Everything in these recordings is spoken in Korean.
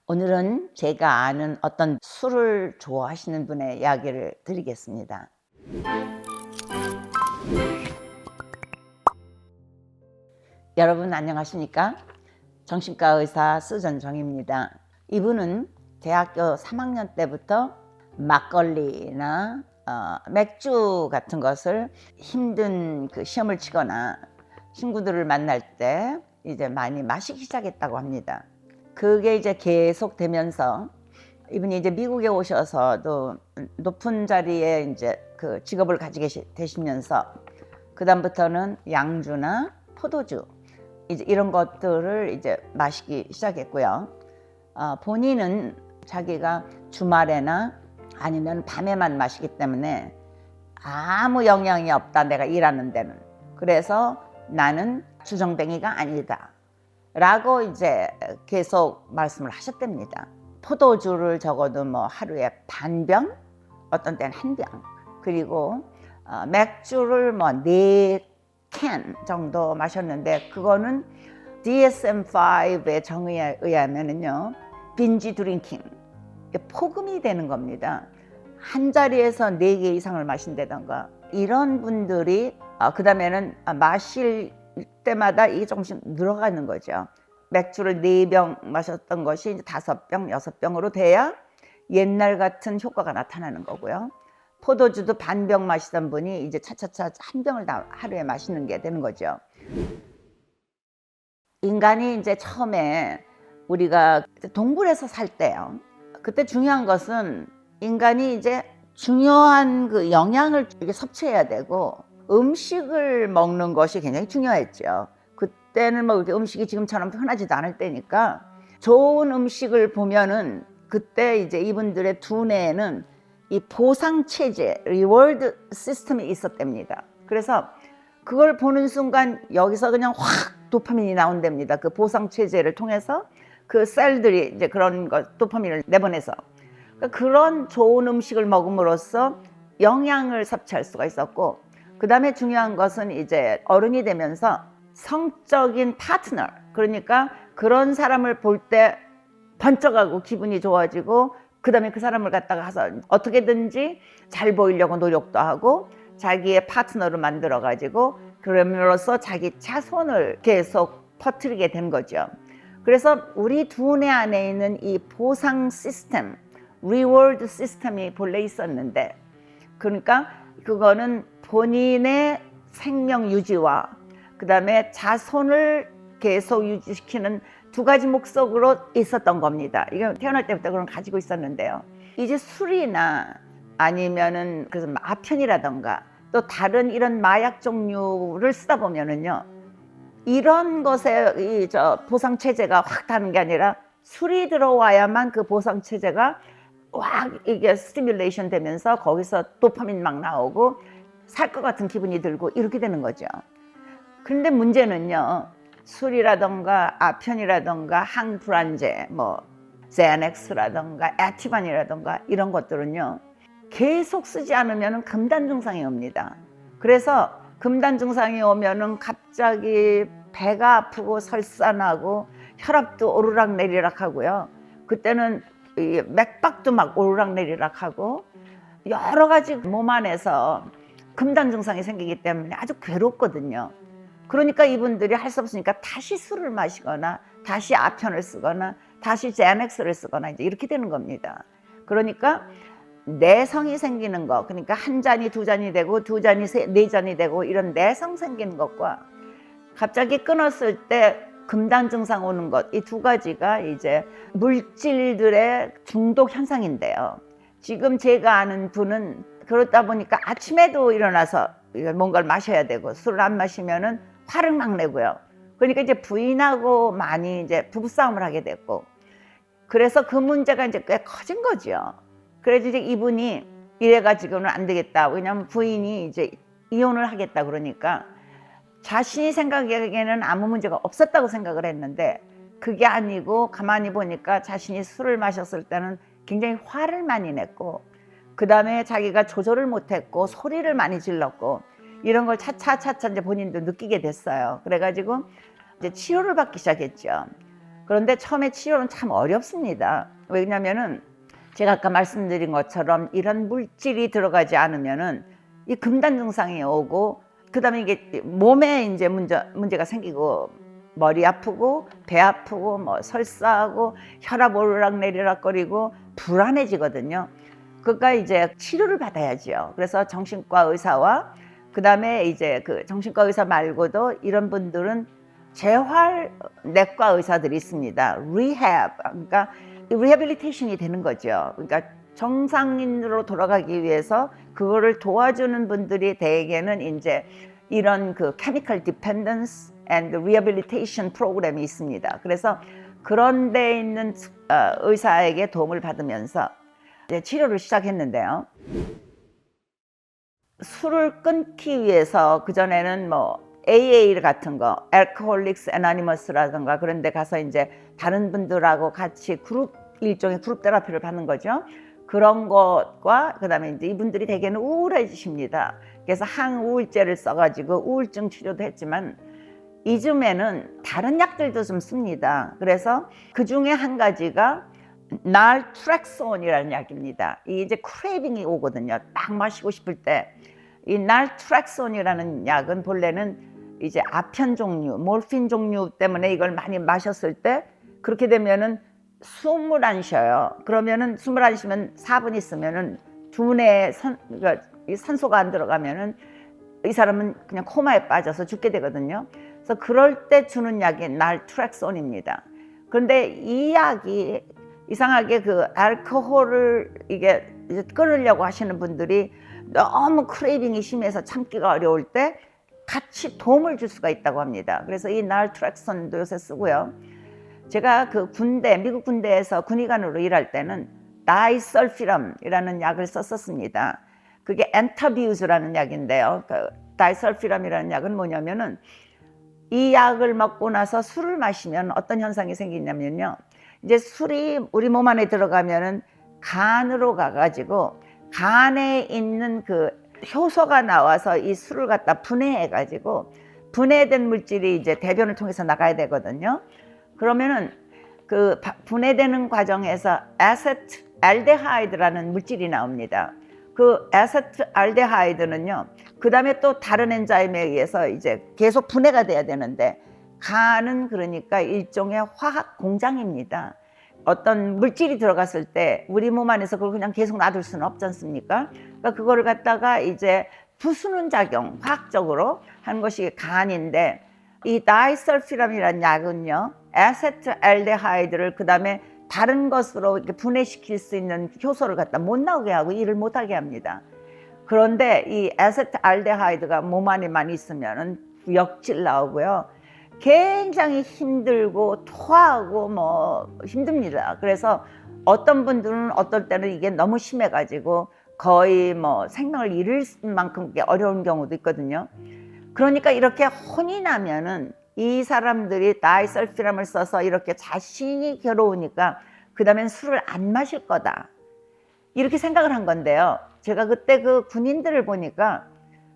오늘은 제가 아는 어떤 술을 좋아하시는 분의 이야기를 드리겠습니다. 여러분 안녕하십니까? 정신과 의사 수전정입니다. 이분은 대학교 3학년 때부터 막걸리나 맥주 같은 것을 힘든 시험을 치거나 친구들을 만날 때 이제 많이 마시기 시작했다고 합니다. 그게 이제 계속 되면서 이분이 이제 미국에 오셔서도 높은 자리에 이제 그 직업을 가지게 되시면서 그다음부터는 양주나 포도주 이제 이런 것들을 이제 마시기 시작했고요. 본인은 자기가 주말에나 아니면 밤에만 마시기 때문에 아무 영향이 없다, 내가 일하는 데는. 그래서 나는 주정뱅이가 아니다 라고 이제 계속 말씀을 하셨답니다. 포도주를 적어도 하루에 반병, 어떤 때는 한 병, 그리고 맥주를 4캔 정도 마셨는데, 그거는 DSM-5의 정의에 의하면은요, 빈지 드링킹, 폭음이 되는 겁니다. 한 자리에서 4개 이상을 마신다던가 이런 분들이 그 다음에는 마실 때마다 이게 조금씩 늘어가는 거죠. 맥주를 4병 마셨던 것이 이제 5병, 6병으로 돼야 옛날 같은 효과가 나타나는 거고요. 포도주도 반병 마시던 분이 이제 차차차 한 병을 다 하루에 마시는 게 되는 거죠. 인간이 이제 처음에 우리가 동굴에서 살 때요, 그때 중요한 것은 인간이 이제 중요한 그 영양을 섭취해야 되고 음식을 먹는 것이 굉장히 중요했죠. 그때는 음식이 지금처럼 흔하지도 않을 때니까 좋은 음식을 보면은 그때 이제 이분들의 두뇌에는 이 보상체제, 리워드 시스템이 있었답니다. 그래서 그걸 보는 순간 여기서 그냥 확 도파민이 나온답니다. 그 보상체제를 통해서 그 셀들이 이제 그런 도파민을 내보내서, 그러니까 그런 좋은 음식을 먹음으로써 영양을 섭취할 수가 있었고, 그 다음에 중요한 것은 이제 어른이 되면서 성적인 파트너, 그러니까 그런 사람을 볼 때 번쩍하고 기분이 좋아지고, 그 다음에 그 사람을 갖다가 가서 어떻게든지 잘 보이려고 노력도 하고 자기의 파트너를 만들어 가지고 그럼으로써 자기 자손을 계속 퍼뜨리게 된 거죠. 그래서 우리 두뇌 안에 있는 이 보상 시스템, 리워드 시스템이 본래 있었는데, 그러니까 그거는 본인의 생명 유지와 그 다음에 자손을 계속 유지시키는 2가지 목적으로 있었던 겁니다. 이게 태어날 때부터 그런 걸 가지고 있었는데요. 이제 술이나 아니면은 그래서 아편이라던가 또 다른 이런 마약 종류를 쓰다 보면은요, 이런 것에 이 보상 체제가 확 다는 게 아니라 술이 들어와야만 그 보상 체제가 확 이게 스티뮬레이션 되면서 거기서 도파민 막 나오고 살 것 같은 기분이 들고 이렇게 되는 거죠. 그런데 문제는요, 술이라던가 아편이라던가 항불안제, 제넥스라던가 에티반이라던가 이런 것들은요, 계속 쓰지 않으면 금단 증상이 옵니다. 그래서 금단 증상이 오면은 갑자기 배가 아프고 설사나고 혈압도 오르락내리락 하고요. 그때는 이 맥박도 막 오르락내리락 하고 여러 가지 몸 안에서 금단 증상이 생기기 때문에 아주 괴롭거든요. 그러니까 이분들이 할 수 없으니까 다시 술을 마시거나 다시 아편을 쓰거나 다시 제넥스를 쓰거나 이제 이렇게 되는 겁니다. 그러니까 내성이 생기는 거, 그러니까 1잔이 2잔이 되고 2잔이 4잔이 되고 이런 내성 생기는 것과 갑자기 끊었을 때 금단 증상 오는 것, 이 2가지가 이제 물질들의 중독 현상인데요. 지금 제가 아는 분은 그렇다 보니까 아침에도 일어나서 뭔가를 마셔야 되고 술을 안 마시면은 화를 막 내고요. 그러니까 이제 부인하고 많이 이제 부부싸움을 하게 됐고, 그래서 그 문제가 이제 꽤 커진 거죠. 그래서 이제 이분이 이래가지고는 안 되겠다. 왜냐하면 부인이 이제 이혼을 하겠다 그러니까 자신이 생각하기에는 아무 문제가 없었다고 생각을 했는데, 그게 아니고 가만히 보니까 자신이 술을 마셨을 때는 굉장히 화를 많이 냈고, 그 다음에 자기가 조절을 못했고 소리를 많이 질렀고 이런 걸 차차차차 이제 본인도 느끼게 됐어요. 그래가지고 이제 치료를 받기 시작했죠. 그런데 처음에 치료는 참 어렵습니다. 왜냐면은 제가 아까 말씀드린 것처럼 이런 물질이 들어가지 않으면은 이 금단 증상이 오고, 그다음에 이게 몸에 이제 문제가 생기고, 머리 아프고 배 아프고 뭐 설사하고 혈압 오르락내리락거리고 불안해지거든요. 그러니까 이제 치료를 받아야죠. 그래서 정신과 의사와 그다음에 이제 그 정신과 의사 말고도 이런 분들은 재활 내과 의사들이 있습니다. rehab, 그러니까 리해빌리테이션이 되는 거죠. 그러니까 정상인으로 돌아가기 위해서 그거를 도와주는 분들이 대개는 이제 이런 그 chemical dependence and rehabilitation 프로그램이 있습니다. 그래서 그런 데 있는 의사에게 도움을 받으면서 이제 치료를 시작했는데요. 술을 끊기 위해서 그전에는 뭐 AA 같은 거, Alcoholics Anonymous라든가 그런 데 가서 이제 다른 분들하고 같이 일종의 그룹 테라피를 받는 거죠. 그런 것과 그다음에 이제 이분들이 대개는 우울해지십니다. 그래서 항우울제를 써가지고 우울증 치료도 했지만 이즘에는 다른 약들도 좀 씁니다. 그래서 그 중에 한 가지가 날트렉손이라는 약입니다. 이제 크레이빙이 오거든요. 딱 마시고 싶을 때. 이 날트렉손이라는 약은 본래는 이제 아편 종류, 몰핀 종류 때문에 이걸 많이 마셨을 때 그렇게 되면은 숨을 안 쉬어요. 그러면은 숨을 안 쉬면 4분 있으면은 두뇌에 그러니까 산소가 안 들어가면은 이 사람은 그냥 코마에 빠져서 죽게 되거든요. 그래서 그럴 때 주는 약이 날트렉손입니다. 그런데 이 약이 이상하게 그 알코올을 이게 끊으려고 하시는 분들이 너무 크레이빙이 심해서 참기가 어려울 때 같이 도움을 줄 수가 있다고 합니다. 그래서 이 날트렉손도 요새 쓰고요. 제가 그 미국 군대에서 군의관으로 일할 때는 다이설피럼이라는 약을 썼었습니다. 그게 엔터비우즈라는 약인데요. 그 다이설피럼이라는 약은 뭐냐면은 이 약을 먹고 나서 술을 마시면 어떤 현상이 생기냐면요. 이제 술이 우리 몸 안에 들어가면은 간으로 가가지고 간에 있는 그 효소가 나와서 이 술을 갖다 분해해가지고 분해된 물질이 이제 대변을 통해서 나가야 되거든요. 그러면은 그 분해되는 과정에서 아세트알데하이드라는 물질이 나옵니다. 그 아세트알데하이드는요, 그 다음에 또 다른 엔자임에 의해서 이제 계속 분해가 돼야 되는데, 간은 그러니까 일종의 화학 공장입니다. 어떤 물질이 들어갔을 때 우리 몸 안에서 그걸 그냥 계속 놔둘 수는 없지 않습니까? 그러니까 그거를 갖다가 이제 부수는 작용, 화학적으로 하는 것이 간인데, 이 다이설피럼이라는 약은요, 아세트알데하이드를 그 다음에 다른 것으로 이렇게 분해시킬 수 있는 효소를 갖다 못 나오게 하고 일을 못하게 합니다. 그런데 이 아세트알데하이드가 몸 안에만 있으면은 역질 나오고요. 굉장히 힘들고 토하고 뭐 힘듭니다. 그래서 어떤 분들은 어떨 때는 이게 너무 심해가지고 거의 뭐 생명을 잃을 만큼 어려운 경우도 있거든요. 그러니까 이렇게 혼이 나면은 이 사람들이 다이설피럼을 써서 이렇게 자신이 괴로우니까 그 다음엔 술을 안 마실 거다, 이렇게 생각을 한 건데요. 제가 그때 그 군인들을 보니까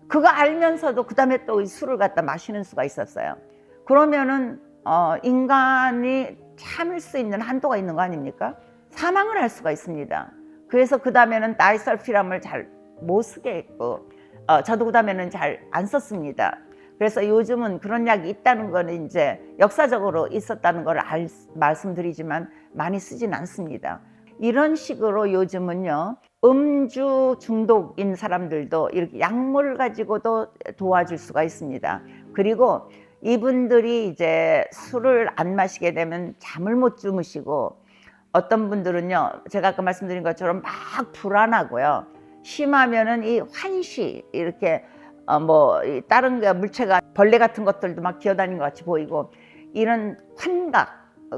그거 알면서도 그 다음에 또 술을 갖다 마시는 수가 있었어요. 그러면은 인간이 참을 수 있는 한도가 있는 거 아닙니까? 사망을 할 수가 있습니다. 그래서 그 다음에는 다이설피럼을 잘 못 쓰게 했고, 저도 그 다음에는 잘 안 썼습니다. 그래서 요즘은 그런 약이 있다는 거는 이제 역사적으로 있었다는 걸 말씀드리지만 많이 쓰진 않습니다. 이런 식으로 요즘은요, 음주 중독인 사람들도 이렇게 약물 가지고도 도와줄 수가 있습니다. 그리고 이분들이 이제 술을 안 마시게 되면 잠을 못 주무시고, 어떤 분들은요, 제가 아까 말씀드린 것처럼 막 불안하고요, 심하면은 이 환시, 이렇게 뭐 다른 물체가 벌레 같은 것들도 막 기어다니는 것 같이 보이고, 이런 환각,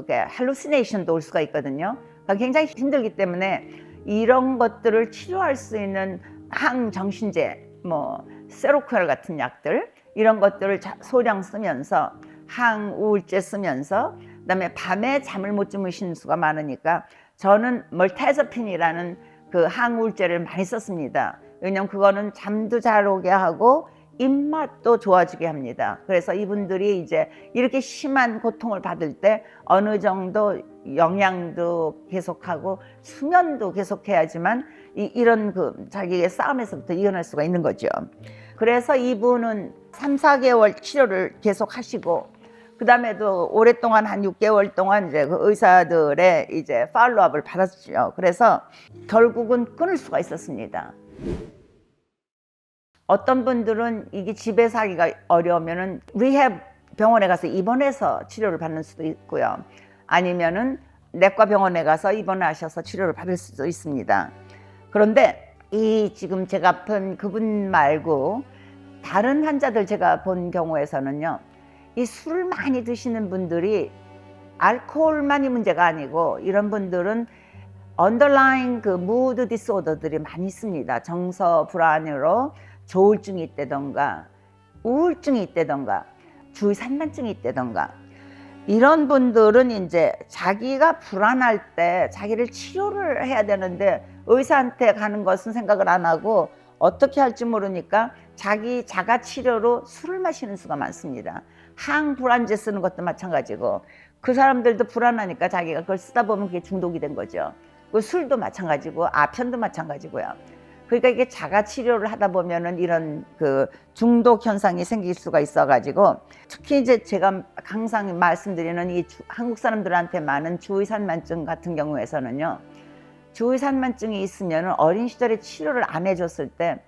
할루시네이션도 올 수가 있거든요. 그러니까 굉장히 힘들기 때문에 이런 것들을 치료할 수 있는 항정신제, 뭐 세로코엘 같은 약들, 이런 것들을 소량 쓰면서, 항우울제 쓰면서, 그다음에 밤에 잠을 못 주무시는 수가 많으니까 저는 멀타자핀이라는 그 항우울제를 많이 썼습니다. 왜냐면 그거는 잠도 잘 오게 하고 입맛도 좋아지게 합니다. 그래서 이분들이 이제 이렇게 심한 고통을 받을 때 어느 정도 영양도 계속하고 수면도 계속해야지만 이런 그 자기의 싸움에서부터 이겨낼 수가 있는 거죠. 그래서 이분은 3, 4개월 치료를 계속 하시고 그 다음에도 오랫동안 한 6개월 동안 이제 그 의사들의 이제 팔로우업을 받았죠. 그래서 결국은 끊을 수가 있었습니다. 어떤 분들은 이게 집에서 하기가 어려우면은 리헵 병원에 가서 입원해서 치료를 받는 수도 있고요. 아니면은 내과 병원에 가서 입원하셔서 치료를 받을 수도 있습니다. 그런데 이 지금 제가 본 그분 말고 다른 환자들 제가 본 경우에서는요, 이 술을 많이 드시는 분들이 알코올만이 문제가 아니고 이런 분들은 언더라인 그 무드 디스오더들이 많이 있습니다. 정서 불안으로 조울증이 있다던가 우울증이 있다던가 주의 산만증이 있다던가 이런 분들은 이제 자기가 불안할 때 자기를 치료를 해야 되는데 의사한테 가는 것은 생각을 안 하고 어떻게 할지 모르니까 자기 자가 치료로 술을 마시는 수가 많습니다. 항불안제 쓰는 것도 마찬가지고 그 사람들도 불안하니까 자기가 그걸 쓰다 보면 그게 중독이 된 거죠. 그 술도 마찬가지고 아편도 마찬가지고요. 그러니까 이게 자가 치료를 하다 보면은 이런 그 중독 현상이 생길 수가 있어가지고 특히 이제 제가 항상 말씀드리는 이 한국 사람들한테 많은 주의산만증 같은 경우에서는요, 주의산만증이 있으면은 어린 시절에 치료를 안 해줬을 때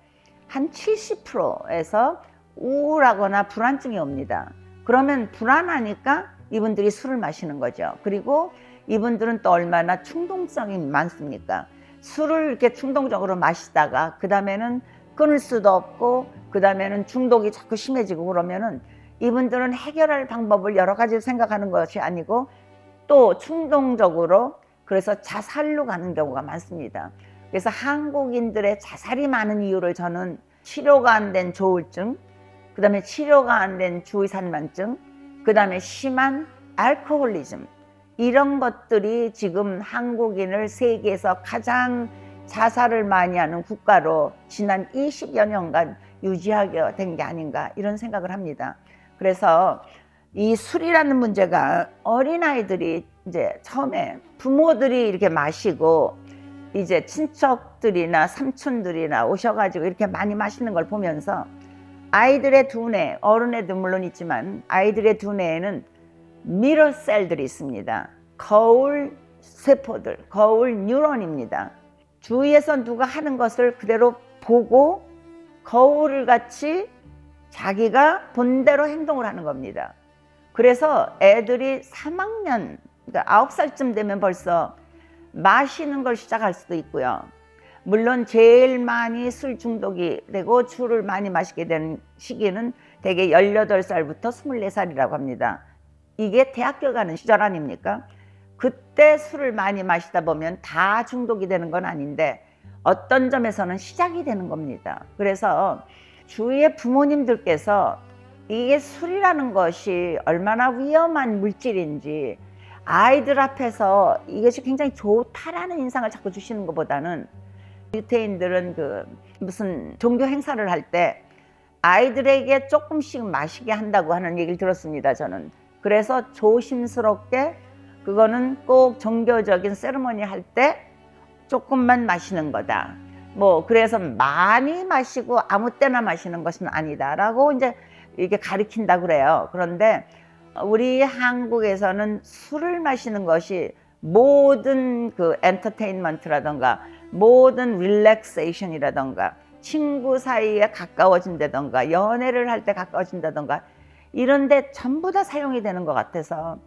한 70%에서 우울하거나 불안증이 옵니다. 그러면 불안하니까 이분들이 술을 마시는 거죠. 그리고 이분들은 또 얼마나 충동성이 많습니까? 술을 이렇게 충동적으로 마시다가 그 다음에는 끊을 수도 없고 그 다음에는 중독이 자꾸 심해지고 그러면은 이분들은 해결할 방법을 여러 가지 생각하는 것이 아니고 또 충동적으로 그래서 자살로 가는 경우가 많습니다. 그래서 한국인들의 자살이 많은 이유를 저는 치료가 안 된 조울증, 그 다음에 치료가 안 된 주의산만증, 그 다음에 심한 알코올리즘, 이런 것들이 지금 한국인을 세계에서 가장 자살을 많이 하는 국가로 지난 20여 년간 유지하게 된 게 아닌가 이런 생각을 합니다. 그래서 이 술이라는 문제가 어린아이들이 이제 처음에 부모들이 이렇게 마시고 이제 친척들이나 삼촌들이나 오셔가지고 이렇게 많이 마시는 걸 보면서 아이들의 두뇌, 어른애도 물론 있지만 아이들의 두뇌에는 미러셀들이 있습니다. 거울 세포들, 거울 뉴런입니다. 주위에서 누가 하는 것을 그대로 보고 거울을 같이 자기가 본대로 행동을 하는 겁니다. 그래서 애들이 3학년, 그러니까 9살쯤 되면 벌써 마시는 걸 시작할 수도 있고요. 물론 제일 많이 술 중독이 되고 술을 많이 마시게 되는 시기는 대개 18살부터 24살이라고 합니다. 이게 대학교 가는 시절 아닙니까? 그때 술을 많이 마시다 보면 다 중독이 되는 건 아닌데 어떤 점에서는 시작이 되는 겁니다. 그래서 주위의 부모님들께서 이게 술이라는 것이 얼마나 위험한 물질인지 아이들 앞에서 이것이 굉장히 좋다라는 인상을 자꾸 주시는 것보다는 유태인들은 그 무슨 종교 행사를 할 때 아이들에게 조금씩 마시게 한다고 하는 얘기를 들었습니다, 저는. 그래서 조심스럽게 그거는 꼭 종교적인 세리머니 할 때 조금만 마시는 거다. 뭐 그래서 많이 마시고 아무 때나 마시는 것은 아니다라고 이제 이렇게 가르친다 그래요. 그런데 우리 한국에서는 술을 마시는 것이 모든 그 엔터테인먼트라던가 모든 릴렉세이션이라던가 친구 사이에 가까워진다던가 연애를 할 때 가까워진다던가 이런데 전부 다 사용이 되는 것 같아서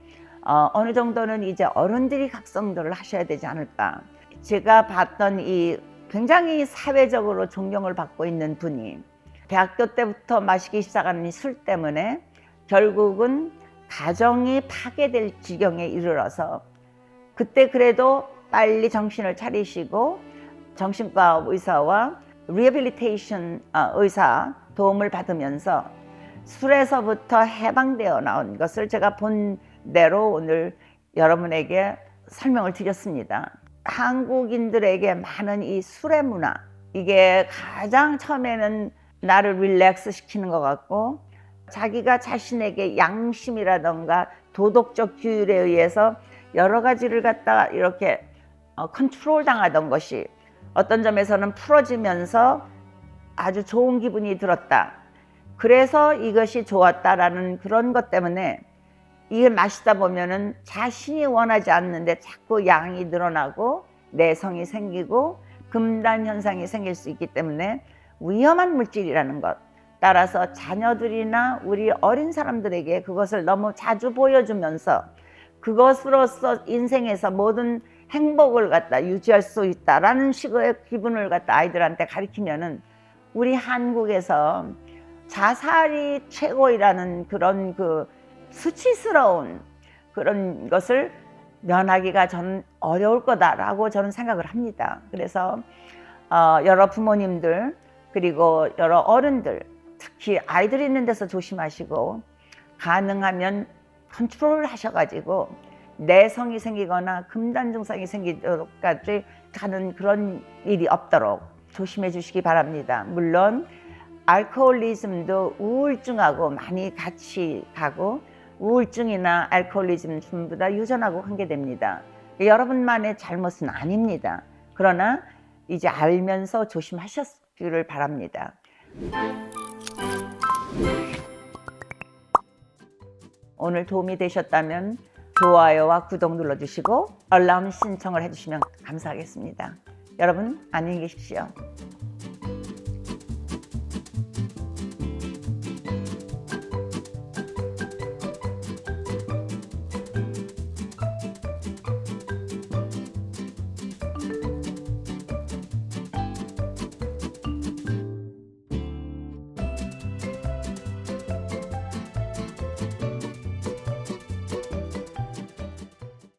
어느 정도는 이제 어른들이 각성들을 하셔야 되지 않을까. 제가 봤던 이 굉장히 사회적으로 존경을 받고 있는 분이 대학교 때부터 마시기 시작하는 이 술 때문에 결국은 가정이 파괴될 지경에 이르러서 그때 그래도 빨리 정신을 차리시고 정신과 의사와 리해빌리테이션 의사 도움을 받으면서 술에서부터 해방되어 나온 것을 제가 본 대로 오늘 여러분에게 설명을 드렸습니다. 한국인들에게 많은 이 술의 문화, 이게 가장 처음에는 나를 릴렉스 시키는 것 같고, 자기가 자신에게 양심이라던가 도덕적 규율에 의해서 여러 가지를 갖다가 이렇게 컨트롤 당하던 것이 어떤 점에서는 풀어지면서 아주 좋은 기분이 들었다. 그래서 이것이 좋았다라는 그런 것 때문에 이걸 마시다 보면은 자신이 원하지 않는데 자꾸 양이 늘어나고 내성이 생기고 금단 현상이 생길 수 있기 때문에 위험한 물질이라는 것. 따라서 자녀들이나 우리 어린 사람들에게 그것을 너무 자주 보여주면서 그것으로서 인생에서 모든 행복을 갖다 유지할 수 있다라는 식의 기분을 갖다 아이들한테 가르치면은 우리 한국에서 자살이 최고이라는 그런 그 수치스러운 그런 것을 면하기가 저는 어려울 거다라고 저는 생각을 합니다. 그래서 여러 부모님들 그리고 여러 어른들 특히 아이들 있는 데서 조심하시고 가능하면 컨트롤을 하셔가지고 내성이 생기거나 금단 증상이 생기도록까지 가는 그런 일이 없도록 조심해 주시기 바랍니다. 물론 알코올리즘도 우울증하고 많이 같이 가고 우울증이나 알코올리즘 전부 다 유전하고 관계됩니다. 여러분만의 잘못은 아닙니다. 그러나 이제 알면서 조심하셨기를 바랍니다. 오늘 도움이 되셨다면 좋아요와 구독 눌러주시고 알람 신청을 해주시면 감사하겠습니다. 여러분 안녕히 계십시오.